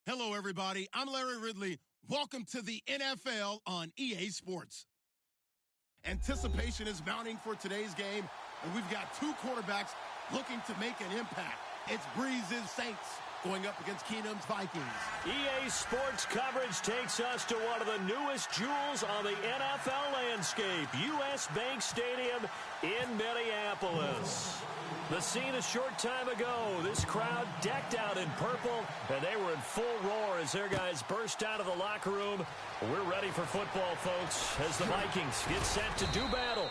Hello, everybody. I'm Larry Ridley. Welcome to the NFL on EA Sports. Anticipation is mounting for today's game, and we've got two quarterbacks looking to make an impact. It's Breeze's Saints going up against Keenum's Vikings. EA Sports coverage takes us to one of the newest jewels on the NFL landscape, U.S. Bank Stadium in Minneapolis. The scene a short time ago, this crowd decked out in purple, and they were in full roar as their guys burst out of the locker room. We're ready for football, folks, as the Vikings get set to do battle.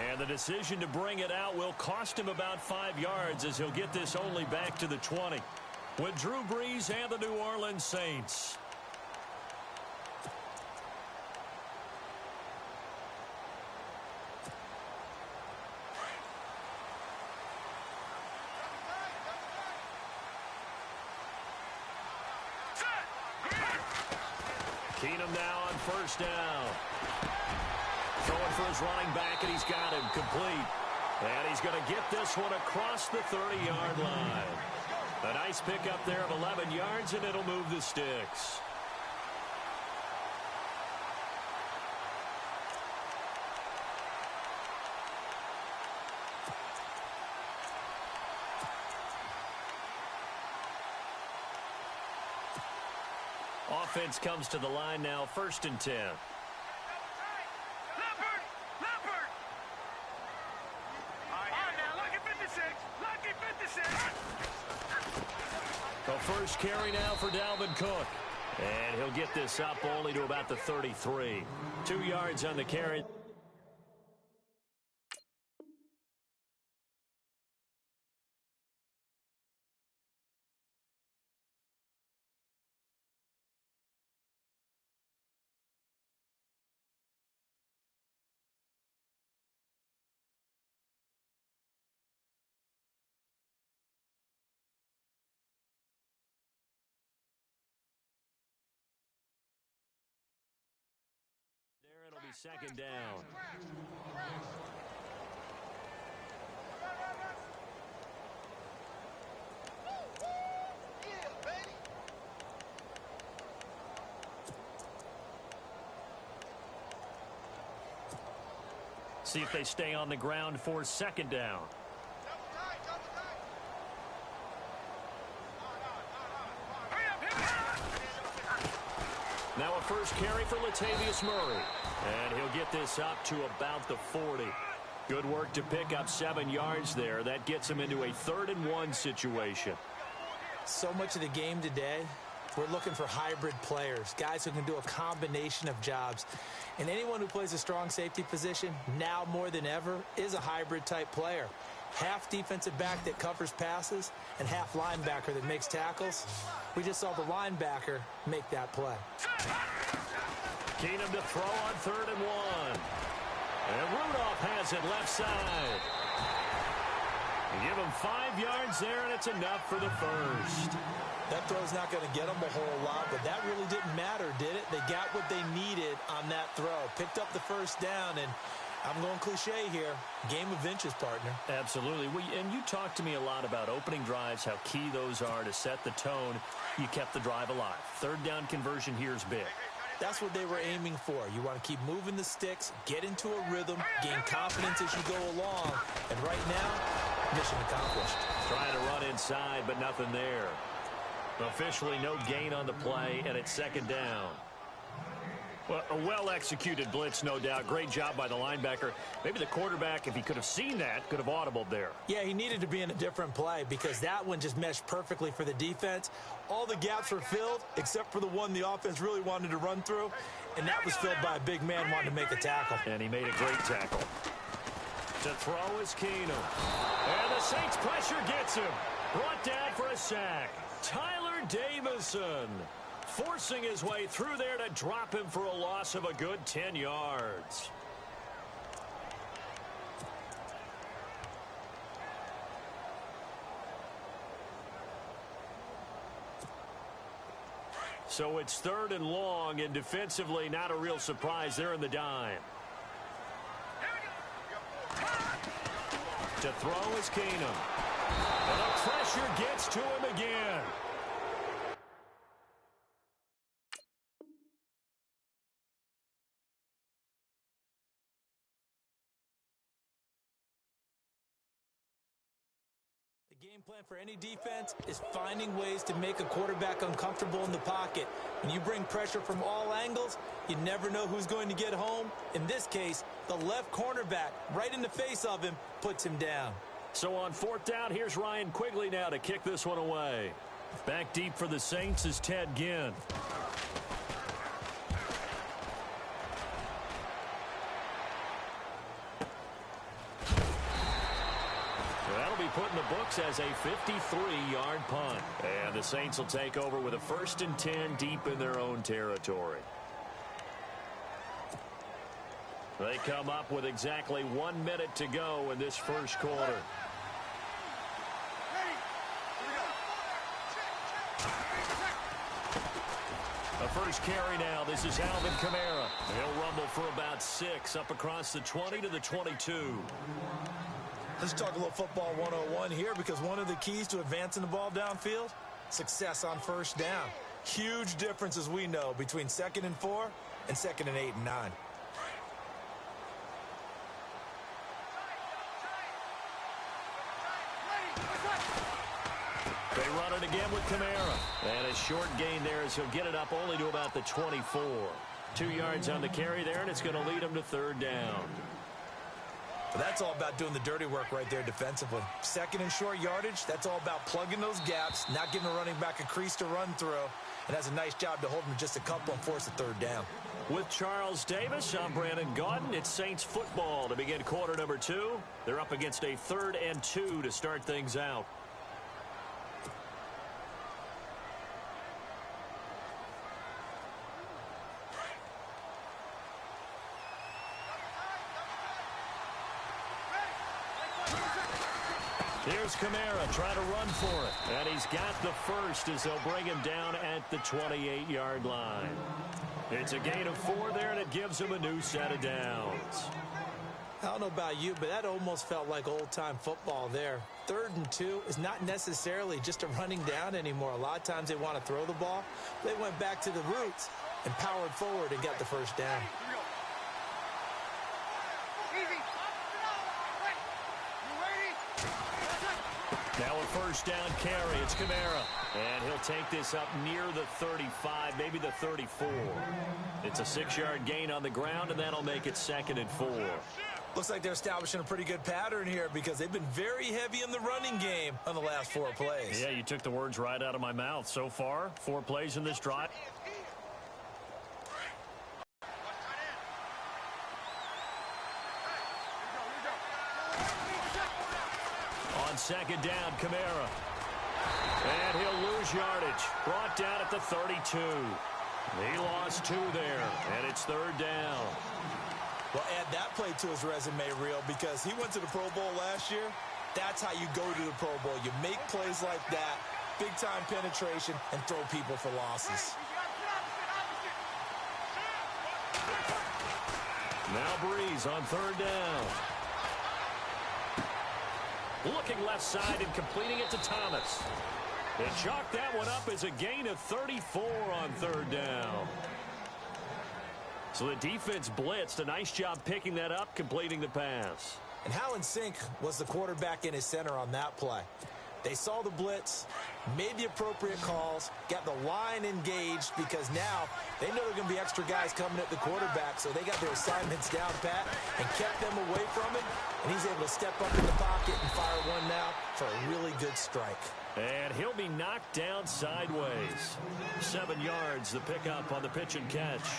And the decision to bring it out will cost him about 5 yards as he'll get this only back to the 20. With Drew Brees and the New Orleans Saints. Keenum now on first down. Throwing for his running back, and he's got him complete. And he's going to get this one across the 30-yard line. A nice pickup there of 11 yards, and it'll move the sticks. Offense comes to the line now, 1st and 10. The first carry now for Dalvin Cook. And he'll get this up only to about the 33. 2 yards on the carry. It'll be 2nd down. See if they stay on the ground for 2nd down. Now a first carry for Latavius Murray. And he'll get this up to about the 40. Good work to pick up 7 yards there. That gets him into a 3rd and 1 situation. So much of the game today, we're looking for hybrid players, guys who can do a combination of jobs. And anyone who plays a strong safety position, now more than ever, is a hybrid type player. Half defensive back that covers passes and half linebacker that makes tackles. We just saw the linebacker make that play. Keenum to throw on 3rd and 1. And Rudolph has it left side. Give him 5 yards there, and it's enough for the first. That throw's not going to get them a whole lot, but that really didn't matter, did it? They got what they needed on that throw. Picked up the first down, and I'm going cliche here. Game of inches, partner. Absolutely. And you talked to me a lot about opening drives, how key those are to set the tone. You kept the drive alive. 3rd down conversion here is big. That's what they were aiming for. You want to keep moving the sticks, get into a rhythm, gain confidence as you go along. And right now, mission accomplished. Trying to run inside, but nothing there. Officially no gain on the play, and it's 2nd down. Well, a well-executed blitz, no doubt. Great job by the linebacker. Maybe the quarterback, if he could have seen that, could have audibled there. Yeah, he needed to be in a different play because that one just meshed perfectly for the defense. All the gaps were filled except for the one the offense really wanted to run through, and that was filled by a big man wanting to make a tackle. And he made a great tackle. To throw is Keenum. And the Saints pressure gets him. Brought down for a sack. Tyler Davison forcing his way through there to drop him for a loss of a good 10 yards. So it's 3rd and long, and defensively not a real surprise there in the dime. To throw is Keenum. And the pressure gets to him again. Game plan for any defense is finding ways to make a quarterback uncomfortable in the pocket. When you bring pressure from all angles, you never know who's going to get home. In this case, the left cornerback, right in the face of him, puts him down. So on fourth down, here's Ryan Quigley now to kick this one away. Back deep for the Saints is Ted Ginn. That'll be put in the books as a 53-yard punt. And the Saints will take over with a 1st and 10 deep in their own territory. They come up with exactly 1 minute to go in this first quarter. The first carry now. This is Alvin Kamara. He'll rumble for about 6 up across the 20 to the 22. Let's talk a little football 101 here, because one of the keys to advancing the ball downfield, success on first down. Huge difference, as we know, between 2nd and 4 and 2nd and 8 and 9. They run it again with Kamara. And a short gain there as he'll get it up only to about the 24. 2 yards on the carry there, and it's going to lead him to 3rd down. But that's all about doing the dirty work right there defensively. 2nd and short yardage, that's all about plugging those gaps, not giving a running back a crease to run through, and has a nice job to hold him just a couple and force a 3rd down. With Charles Davis, I'm Brandon Gaudin. It's Saints football to begin quarter number 2. They're up against a 3rd and 2 to start things out. Here's Kamara trying to run for it. And he's got the first as they'll bring him down at the 28-yard line. It's a gain of 4 there, and it gives him a new set of downs. I don't know about you, but that almost felt like old-time football there. 3rd and 2 is not necessarily just a running down anymore. A lot of times they want to throw the ball. They went back to the roots and powered forward and got the first down. Now a first down carry. It's Kamara. And he'll take this up near the 35, maybe the 34. It's a 6-yard gain on the ground, and that'll make it 2nd and 4. Looks like they're establishing a pretty good pattern here, because they've been very heavy in the running game on the last 4 plays. Yeah, you took the words right out of my mouth. So far, 4 plays in this drive. On 2nd down, Kamara. And he'll lose yardage. Brought down at the 32. He lost 2 there, and it's 3rd down. Well, add that play to his resume reel, because he went to the Pro Bowl last year. That's how you go to the Pro Bowl. You make plays like that, big-time penetration, and throw people for losses. Now Breeze on 3rd down. Looking left side and completing it to Thomas. They chalk that one up as a gain of 34 on 3rd down. So the defense blitzed. A nice job picking that up, completing the pass. And how in sync was the quarterback in his center on that play? They saw the blitz, made the appropriate calls, got the line engaged, because now they know there are going to be extra guys coming at the quarterback, so they got their assignments down pat and kept them away from him, and he's able to step up in the pocket and fire one now for a really good strike. And he'll be knocked down sideways. 7 yards, the pickup on the pitch and catch.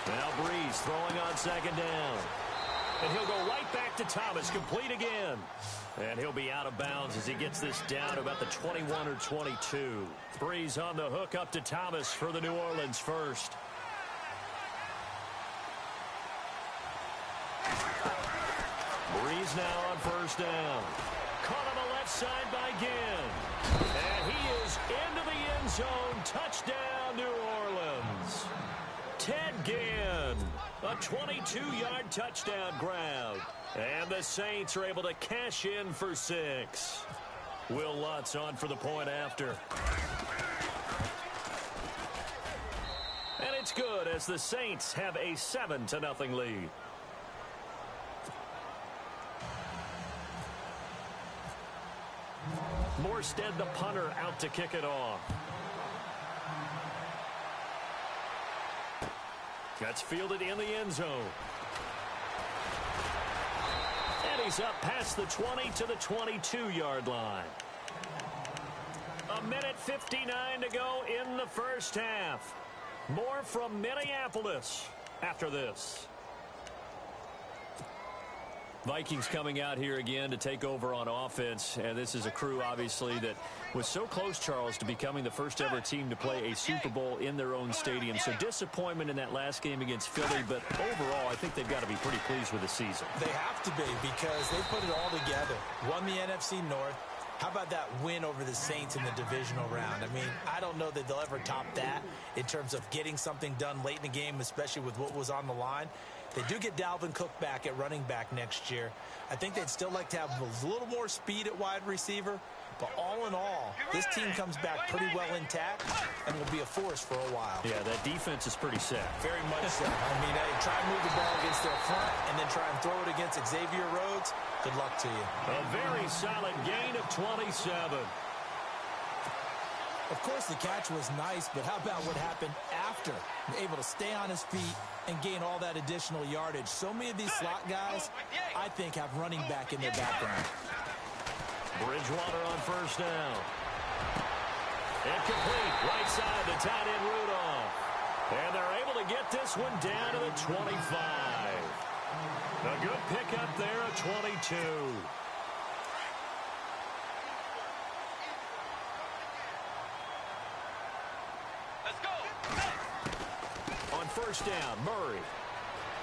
Now Breeze throwing on 2nd down. And he'll go right back to Thomas, complete again. And he'll be out of bounds as he gets this down to about the 21 or 22. Breeze on the hook up to Thomas for the New Orleans first. Breeze now on 1st down. Caught on the left side by Ginn. And he is into the end zone. Touchdown, New Orleans. Ted Ginn, a 22-yard touchdown grab. And the Saints are able to cash in for 6. Will Lutz on for the point after. And it's it's good as the Saints have a 7-0 lead. Morstead, the punter, out to kick it off. Gets fielded in the end zone. And he's up past the 20 to the 22-yard line. 1:59 to go in the first half. More from Minneapolis after this. Vikings coming out here again to take over on offense, and this is a crew, obviously, that was so close, Charles, to becoming the first-ever team to play a Super Bowl in their own stadium. So disappointment in that last game against Philly, but overall, I think they've got to be pretty pleased with the season. They have to be because they put it all together. Won the NFC North. How about that win over the Saints in the divisional round? I mean, I don't know that they'll ever top that in terms of getting something done late in the game, especially with what was on the line. They do get Dalvin Cook back at running back next year. I think they'd still like to have a little more speed at wide receiver. But all in all, this team comes back pretty well intact and will be a force for a while. Yeah, that defense is pretty set. Very much so. I mean, hey, try and move the ball against their front and then try and throw it against Xavier Rhodes. Good luck to you. A very solid gain of 27. Of course, the catch was nice, but how about what happened after? Able to stay on his feet and gain all that additional yardage. So many of these slot guys, I think, have running back in their background. Bridgewater on first down. Incomplete. Right side to tight end Rudolph. And they're able to get this one down to the 25. A good pickup there at 22. Let's go. On first down, Murray.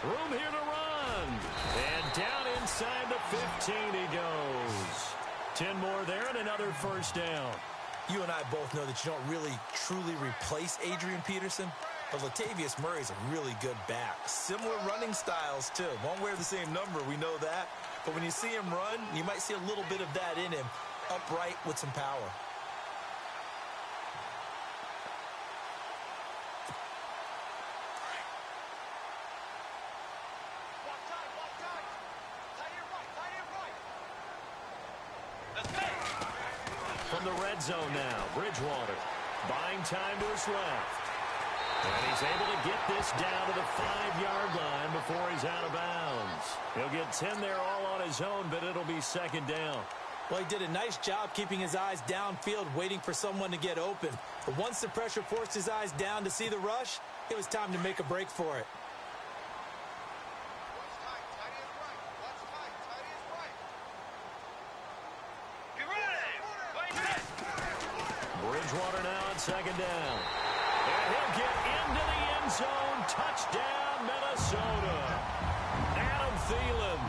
Room here to run. And down inside the 15 he goes. 10 more there and another first down. You and I both know that you don't really, truly replace Adrian Peterson, but Latavius Murray's a really good back. Similar running styles, too. Won't wear the same number, we know that. But when you see him run, you might see a little bit of that in him, upright with some power. From the red zone now, Bridgewater buying time to his left. And he's able to get this down to the 5-yard line before he's out of bounds. He'll get 10 there all on his own, but it'll be second down. Well, he did a nice job keeping his eyes downfield, waiting for someone to get open. But once the pressure forced his eyes down to see the rush, it was time to make a break for it. Bridgewater now on second down. And he'll get into the end zone. Touchdown, Minnesota. Adam Thielen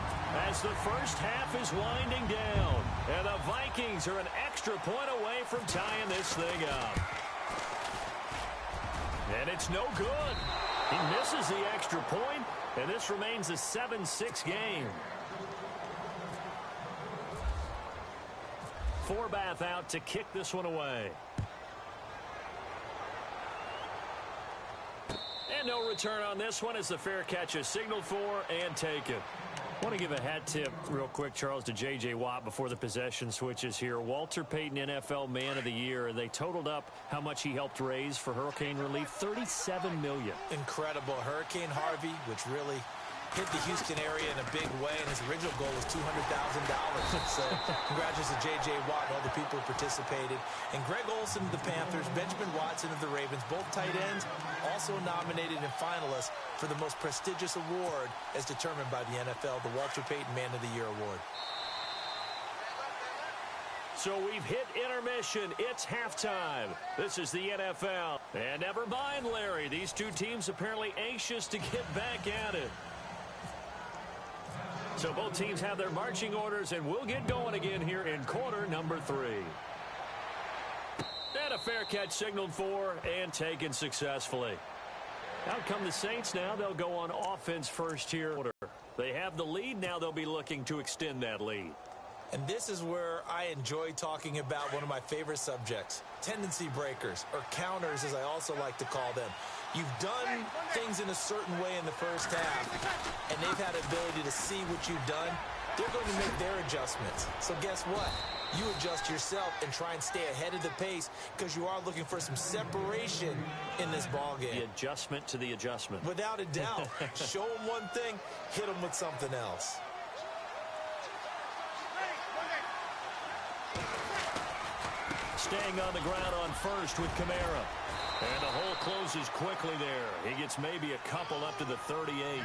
as the first half is winding down. And the Vikings are an extra point away from tying this thing up. And it's no good. He misses the extra point, and this remains a 7-6 game. Forbath out to kick this one away. And no return on this one as the fair catch is signaled for and taken. I want to give a hat tip real quick, Charles, to J.J. Watt before the possession switches here. Walter Payton, NFL Man of the Year. They totaled up how much he helped raise for hurricane relief, $37 million. Incredible. Hurricane Harvey, which really hit the Houston area in a big way, and his original goal was $200,000. So congratulations to J.J. Watt and all the people who participated. And Greg Olsen of the Panthers, Benjamin Watson of the Ravens, both tight ends, also nominated and finalists for the most prestigious award as determined by the NFL, the Walter Payton Man of the Year Award. So we've hit intermission. It's halftime. This is the NFL. And never mind, Larry. These two teams apparently anxious to get back at it. So both teams have their marching orders, and we'll get going again here in quarter number 3. And a fair catch signaled for and taken successfully. Out come the Saints now. They'll go on offense first here. They have the lead. Now they'll be looking to extend that lead. And this is where I enjoy talking about one of my favorite subjects, tendency breakers, or counters as I also like to call them. You've done things in a certain way in the first half, and they've had the ability to see what you've done. They're going to make their adjustments. So guess what? You adjust yourself and try and stay ahead of the pace because you are looking for some separation in this ball game. The adjustment to the adjustment. Without a doubt. Show them one thing, hit them with something else. Staying on the ground on first with Kamara. And the hole closes quickly there. He gets maybe a couple up to the 38.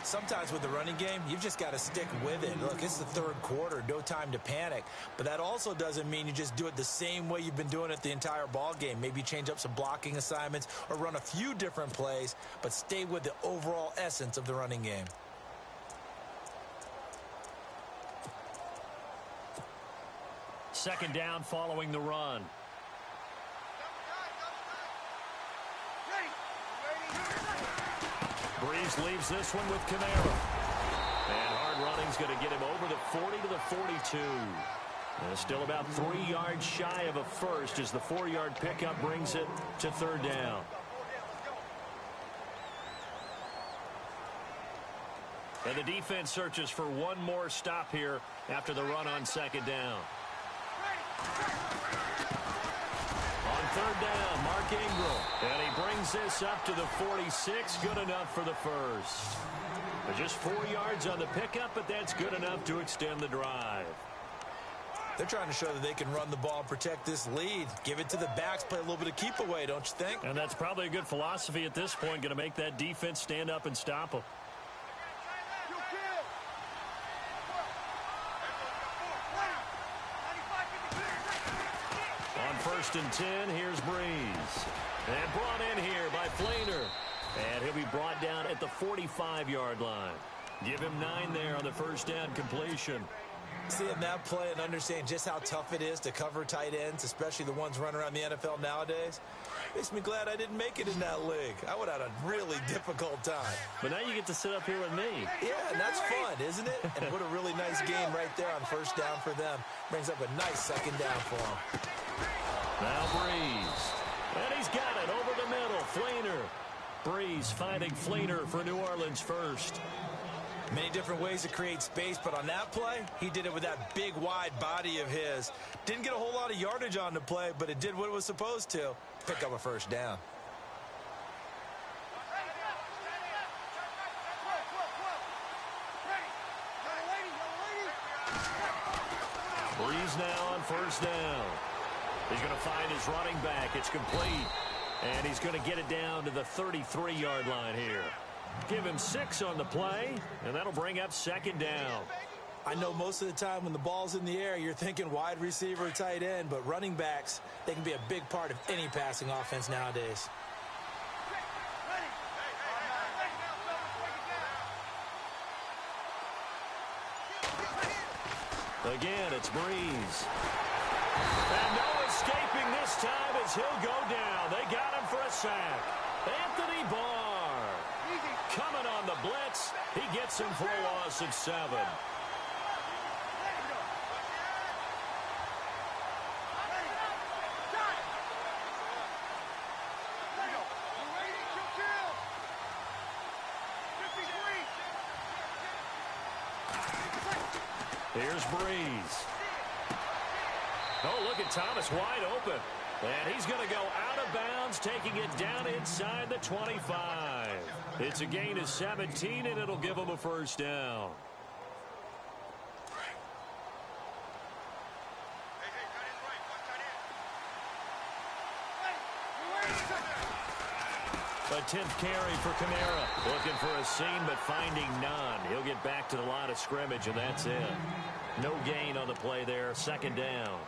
Sometimes with the running game, you've just got to stick with it. Look, it's the third quarter, no time to panic. But that also doesn't mean you just do it the same way you've been doing it the entire ball game. Maybe change up some blocking assignments or run a few different plays, but stay with the overall essence of the running game. Second down following the run. Breeze leaves this one with Kamara. And hard running's going to get him over the 40 to the 42. And still about 3 yards shy of a first as the 4-yard pickup brings it to third down. And the defense searches for one more stop here after the run on second down. On third down, Mark Ingram. And he brings this up to the 46. Good enough for the first. Just 4 yards on the pickup, but that's good enough to extend the drive. They're trying to show that they can run the ball and protect this lead. Give it to the backs, play a little bit of keep away, don't you think? And that's probably a good philosophy at this point, going to make that defense stand up and stop them. On first and 10, here's Breeze. And brought in here by Flainer. And he'll be brought down at the 45-yard line. Give him 9 there on the first down completion. Seeing that play and understanding just how tough it is to cover tight ends, especially the ones running around the NFL nowadays, makes me glad I didn't make it in that league. I would have had a really difficult time. But now you get to sit up here with me. Yeah, and that's fun, isn't it? And what a really nice game right there on first down for them. Brings up a nice second down for them. Now Breeze. And he's got it over the middle. Flainer. Breeze finding Flainer for New Orleans first. Many different ways to create space, but on that play, he did it with that big, wide body of his. Didn't get a whole lot of yardage on the play, but it did what it was supposed to. Pick up a first down. Breeze now on first down. He's going to find his running back. It's complete. And he's going to get it down to the 33-yard line here. Give him 6 on the play, and that'll bring up second down. I know most of the time when the ball's in the air, you're thinking wide receiver, tight end, but running backs, they can be a big part of any passing offense nowadays. Again, it's Breeze. And no escaping this time as he'll go down. They got him for a sack. Anthony Barr coming on the blitz. He gets him for a loss of 7. Here's Breeze. Oh, look at Thomas wide open. And he's going to go out of bounds, taking it down inside the 25. It's a gain of 17, and it'll give him a first down. A 10th carry for Kamara. Looking for a seam, but finding none. He'll get back to the line of scrimmage, and that's it. No gain on the play there. Second down.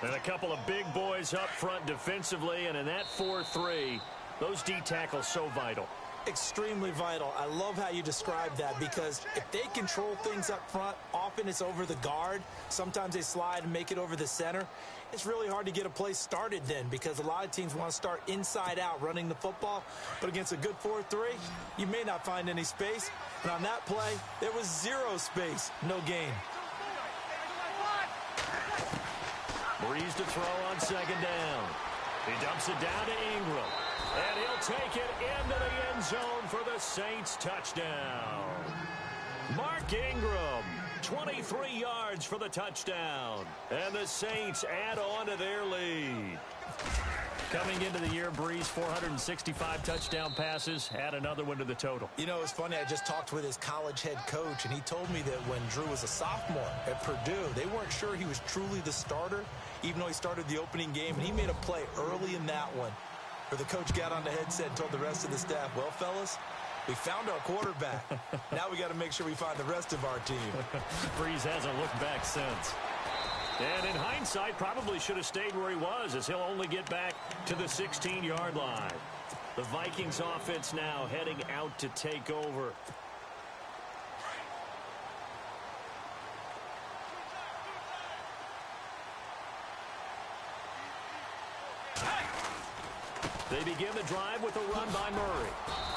And a couple of big boys up front defensively, and in that 4-3, those D tackles so vital. Extremely vital. I love how you describe that because if they control things up front, often it's over the guard. Sometimes they slide and make it over the center. It's really hard to get a play started then because a lot of teams want to start inside out running the football. But against a good 4-3, you may not find any space. And on that play, there was 0 space, no gain. Breeze to throw on second down. He dumps it down to Ingram. And he'll take it into the end zone for the Saints touchdown. Mark Ingram, 23 yards for the touchdown. And the Saints add on to their lead. Coming into the year, Breeze, 465 touchdown passes. Add another one to the total. You know, it's funny. I just talked with his college head coach, and he told me that when Drew was a sophomore at Purdue, they weren't sure he was truly the starter, even though he started the opening game. And he made a play early in that one where the coach got on the headset and told the rest of the staff, well, fellas, we found our quarterback. Now we got to make sure we find the rest of our team. Breeze hasn't looked back since. And in hindsight, probably should have stayed where he was, as he'll only get back to the 16-yard line. The Vikings offense now heading out to take over. They begin the drive with a run by Murray.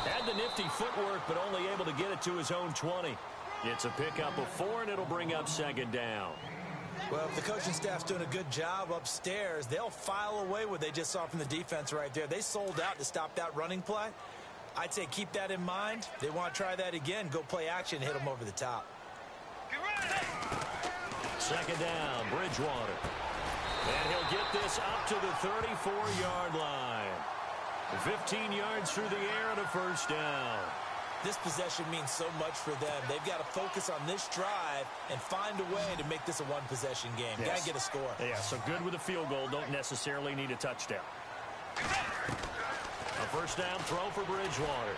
Had the nifty footwork, but only able to get it to his own 20. It's a pickup of 4, and it'll bring up second down. Well, if the coaching staff's doing a good job upstairs, they'll file away what they just saw from the defense right there. They sold out to stop that running play. I'd say keep that in mind. They want to try that again. Go play action and hit them over the top. Second down, Bridgewater. And he'll get this up to the 34-yard line. 15 yards through the air and a first down. This possession means so much for them. They've got to focus on this drive and find a way to make this a one-possession game. Yes. Got to get a score. Yeah, so good with a field goal. Don't necessarily need a touchdown. A first down throw for Bridgewater.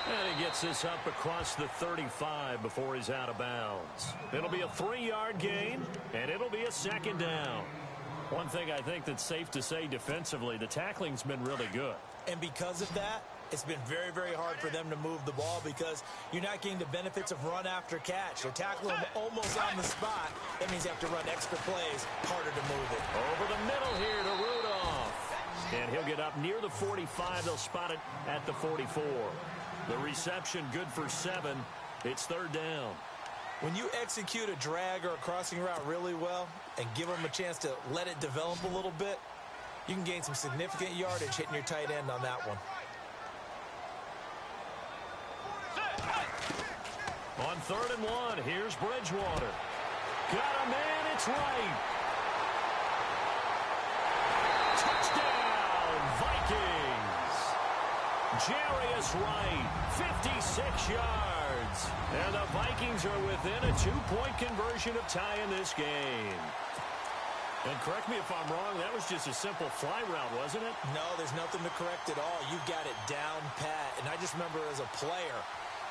And he gets this up across the 35 before he's out of bounds. It'll be a 3-yard gain, and it'll be a second down. One thing I think that's safe to say defensively, the tackling's been really good. And because of that, it's been very, very hard for them to move the ball because you're not getting the benefits of run after catch. They're tackling them almost on the spot. That means you have to run extra plays, harder to move it. Over the middle here to Rudolph. And he'll get up near the 45. They'll spot it at the 44. The reception good for 7. It's third down. When you execute a drag or a crossing route really well and give them a chance to let it develop a little bit, you can gain some significant yardage hitting your tight end on that one. On 3rd and 1, here's Bridgewater. Got a man, it's right. Touchdown, Vikings. Jarius Wright, 56 yards. And the Vikings are within a 2-point conversion of tying this game. And correct me if I'm wrong, that was just a simple fly route, wasn't it? No, there's nothing to correct at all. You got it down pat. And I just remember as a player,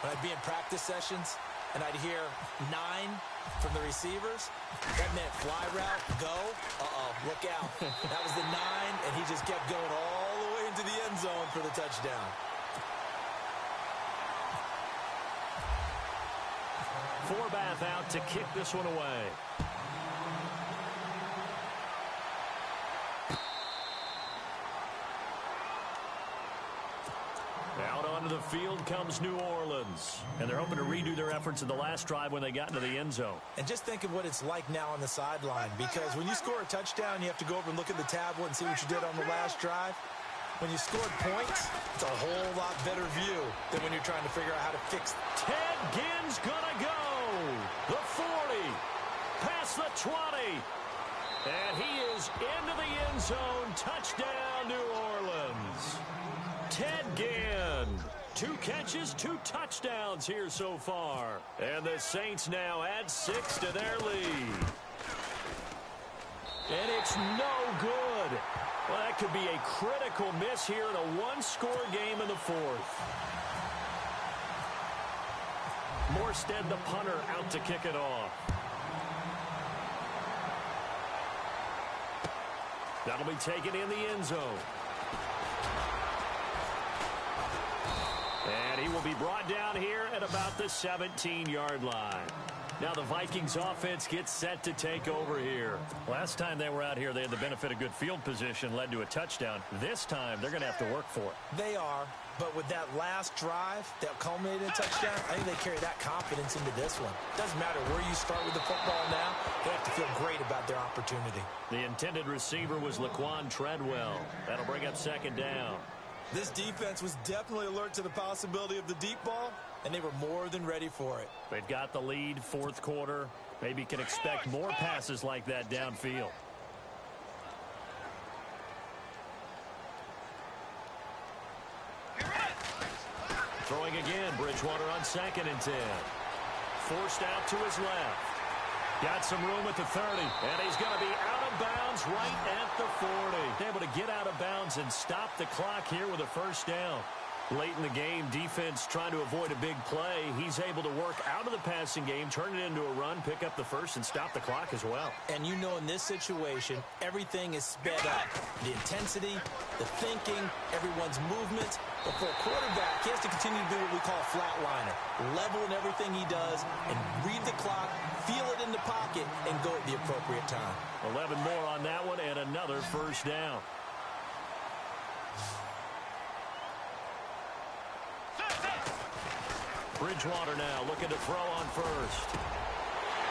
when I'd be in practice sessions and I'd hear 9 from the receivers, that meant fly route, go, look out. That was the 9, and he just kept going all the way into the end zone for the touchdown. Forbath out to kick this one away. Out onto the field comes New Orleans. And they're hoping to redo their efforts in the last drive when they got into the end zone. And just think of what it's like now on the sideline, because when you score a touchdown, you have to go over and look at the tablet and see what you did on the last drive. When you scored points, it's a whole lot better view than when you're trying to figure out how to fix it. Ted Ginn's gonna go. The 40, past the 20. And he is into the end zone. Touchdown, New Orleans. Ted Ginn. 2 catches, 2 touchdowns here so far. And the Saints now add 6 to their lead. And it's no good. Well, that could be a critical miss here in a 1-score game in the 4th. Morstead, the punter, out to kick it off. That'll be taken in the end zone. And he will be brought down here at about the 17-yard line. Now the Vikings offense gets set to take over here. Last time they were out here, they had the benefit of good field position, led to a touchdown. This time, they're going to have to work for it. They are, but with that last drive that culminated in a touchdown, I think they carry that confidence into this one. Doesn't matter where you start with the football now, they have to feel great about their opportunity. The intended receiver was Laquan Treadwell. That'll bring up second down. This defense was definitely alert to the possibility of the deep ball, and they were more than ready for it. They've got the lead, fourth quarter. Maybe can expect more passes like that downfield. Throwing again, Bridgewater on 2nd and 10. Forced out to his left. Got some room at the 30, and he's going to be out of bounds right at the 40. Able to get out of bounds and stop the clock here with a first down. Late in the game, defense trying to avoid a big play. He's able to work out of the passing game, turn it into a run, pick up the first, and stop the clock as well. And you know in this situation, everything is sped up. The intensity, the thinking, everyone's movements. But for a quarterback, he has to continue to do what we call a flatliner. Level in everything he does and read the clock, feel it in the pocket, and go at the appropriate time. 11 more on that one and another first down. Bridgewater now looking to throw on first.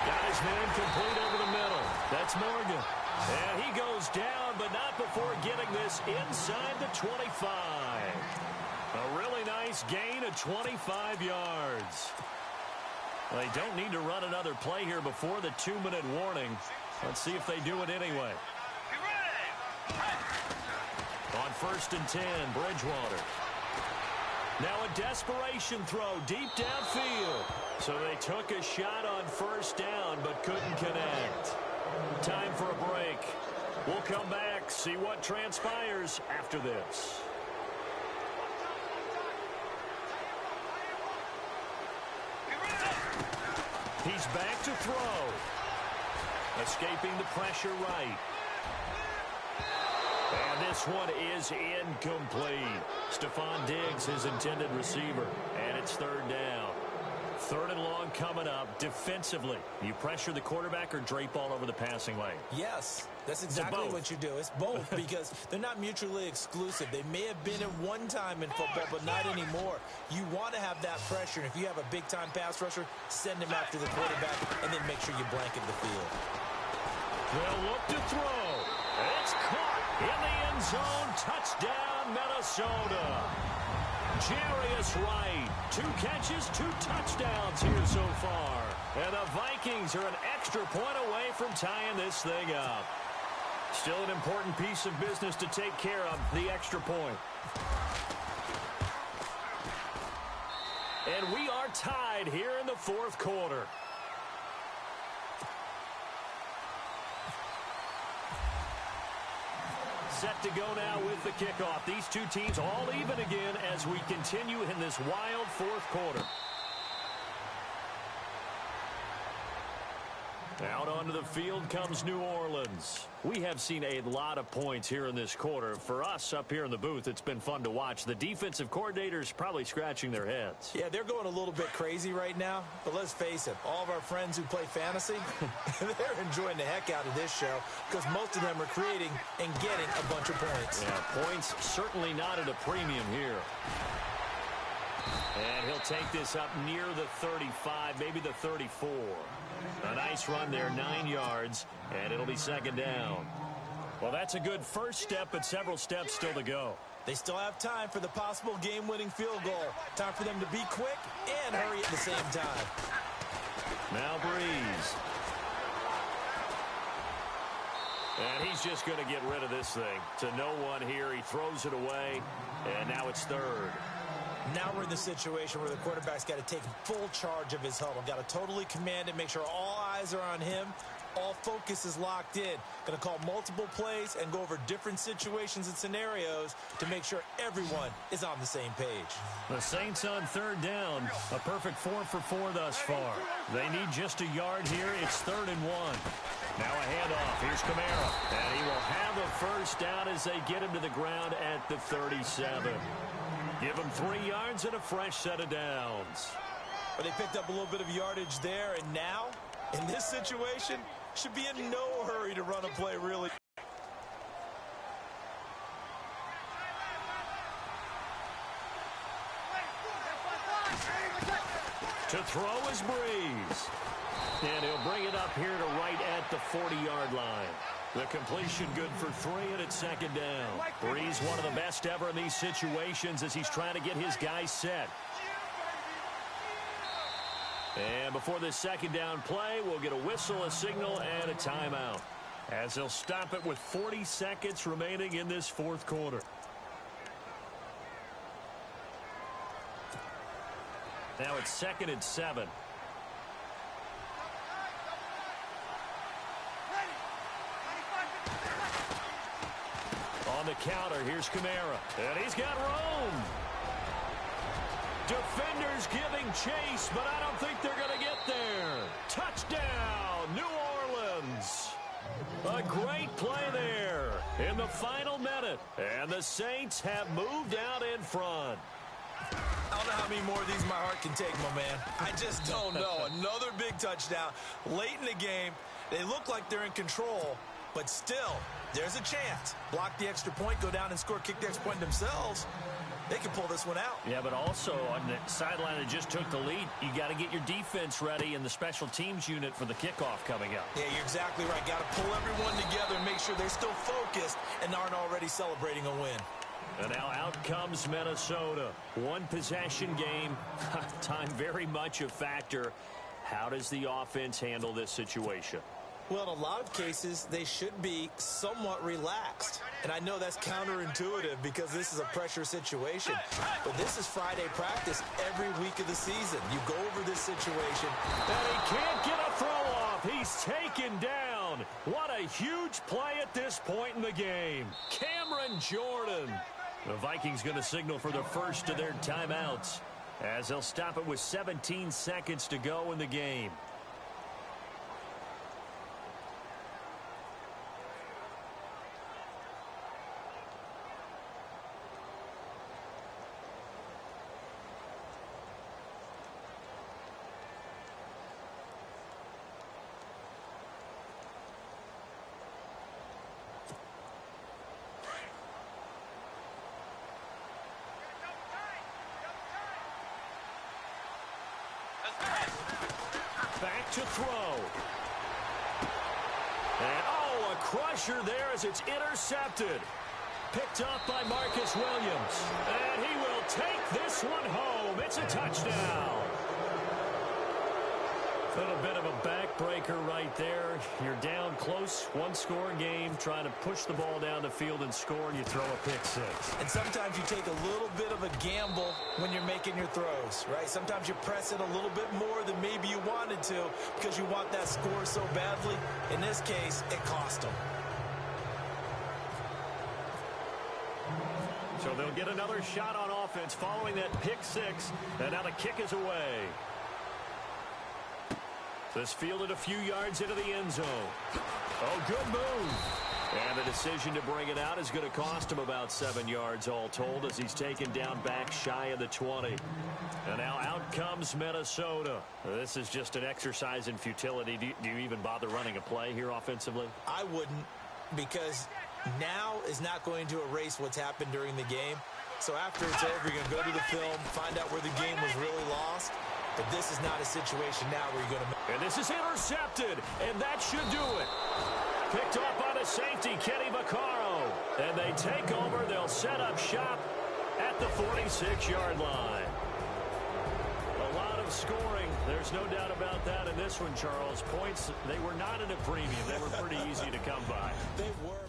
Got his man complete over the middle. That's Morgan. And he goes down, but not before getting this inside the 25. A really nice gain of 25 yards. Well, they don't need to run another play here before the 2-minute warning. Let's see if they do it anyway. On 1st and 10, Bridgewater. Now a desperation throw deep downfield. So they took a shot on first down but couldn't connect. Time for a break. We'll come back, see what transpires after this. He's back to throw. Escaping the pressure right. And this one is incomplete. Stephon Diggs, his intended receiver. And it's 3rd down. 3rd and long coming up. Defensively, you pressure the quarterback or drape all over the passing lane? Yes, that's exactly what you do. It's both because they're not mutually exclusive. They may have been at one time in football, but not anymore. You want to have that pressure. And if you have a big-time pass rusher, send him after the quarterback and then make sure you blanket the field. They'll look to throw. It's caught in the end zone. Touchdown, Minnesota. Jarius Wright, 2 catches, 2 touchdowns here so far. And the Vikings are an extra point away from tying this thing up. Still an important piece of business to take care of, the extra point. And we are tied here in the 4th quarter. Set to go now with the kickoff. These two teams all even again as we continue in this wild 4th quarter. Out onto the field comes New Orleans. We have seen a lot of points here in this quarter. For us up here in the booth, it's been fun to watch. The defensive coordinators probably scratching their heads. Yeah, they're going a little bit crazy right now. But let's face it, all of our friends who play fantasy, they're enjoying the heck out of this show because most of them are creating and getting a bunch of points. Yeah, points certainly not at a premium here. And he'll take this up near the 35, maybe the 34. A nice run there, 9 yards, and it'll be 2nd down. Well, that's a good first step, but several steps still to go. They still have time for the possible game-winning field goal. Time for them to be quick and hurry at the same time. Now Breeze. And he's just going to get rid of this thing. To no one here, he throws it away, and now it's 3rd. Now we're in the situation where the quarterback's got to take full charge of his huddle. Got to totally command it, make sure all eyes are on him. All focus is locked in. Going to call multiple plays and go over different situations and scenarios to make sure everyone is on the same page. The Saints on 3rd down. A perfect 4 for 4 thus far. They need just a yard here. It's 3rd and 1. Now a handoff. Here's Kamara. And he will have a first down as they get him to the ground at the 37. Give him 3 yards and a fresh set of downs. But they picked up a little bit of yardage there, and now, in this situation, should be in no hurry to run a play, really. To throw is Breeze. And he'll bring it up here to right at the 40-yard line. The completion good for 3, and it's second down. Breeze, one of the best ever in these situations as he's trying to get his guys set. And before this second down play, we'll get a whistle, a signal, and a timeout, as they'll stop it with 40 seconds remaining in this fourth quarter. Now it's 2nd and 7. On the counter, here's Kamara. And he's got room. Defenders giving chase, but I don't think they're going to get there. Touchdown, New Orleans. A great play there in the final minute. And the Saints have moved out in front. I don't know how many more of these my heart can take, my man. I just don't know. Another big touchdown late in the game. They look like they're in control, but still, there's a chance. Block the extra point, go down and score, kick the extra point themselves. They can pull this one out. Yeah, but also on the sideline that just took the lead, you got to get your defense ready and the special teams unit for the kickoff coming up. Yeah, you're exactly right. Got to pull everyone together and make sure they're still focused and aren't already celebrating a win. And now out comes Minnesota. One possession game. Time very much a factor. How does the offense handle this situation? Well, in a lot of cases, they should be somewhat relaxed. And I know that's counterintuitive because this is a pressure situation. But this is Friday practice every week of the season. You go over this situation. And he can't get a throw off. He's taken down. What a huge play at this point in the game. Cameron Jordan. The Vikings going to signal for the first of their timeouts as they'll stop it with 17 seconds to go in the game. Back to throw. And, oh, a crusher there as it's intercepted. Picked up by Marcus Williams. And he will take this one home. It's a touchdown. A little bit of a backbreaker right there. You're down close, one-score game, trying to push the ball down the field and score, and you throw a pick six. And sometimes you take a little bit of a gamble when you're making your throws, right? Sometimes you press it a little bit more than maybe you wanted to because you want that score so badly. In this case, it cost them. So they'll get another shot on offense following that pick six, and now the kick is away. This fielded a few yards into the end zone. Oh, good move. And the decision to bring it out is going to cost him about 7 yards all told as he's taken down back shy of the 20. And now out comes Minnesota. This is just an exercise in futility. Do you even bother running a play here offensively? I wouldn't, because now is not going to erase what's happened during the game. So after it's over, you're going to go to the film, find out where the game was really lost. But this is not a situation now where you're going to... And this is intercepted, and that should do it. Picked off by the safety, Kenny Vaccaro. And they take over. They'll set up shop at the 46-yard line. A lot of scoring. There's no doubt about that in this one, Charles. Points, they were not at a premium. They were pretty easy to come by. They were,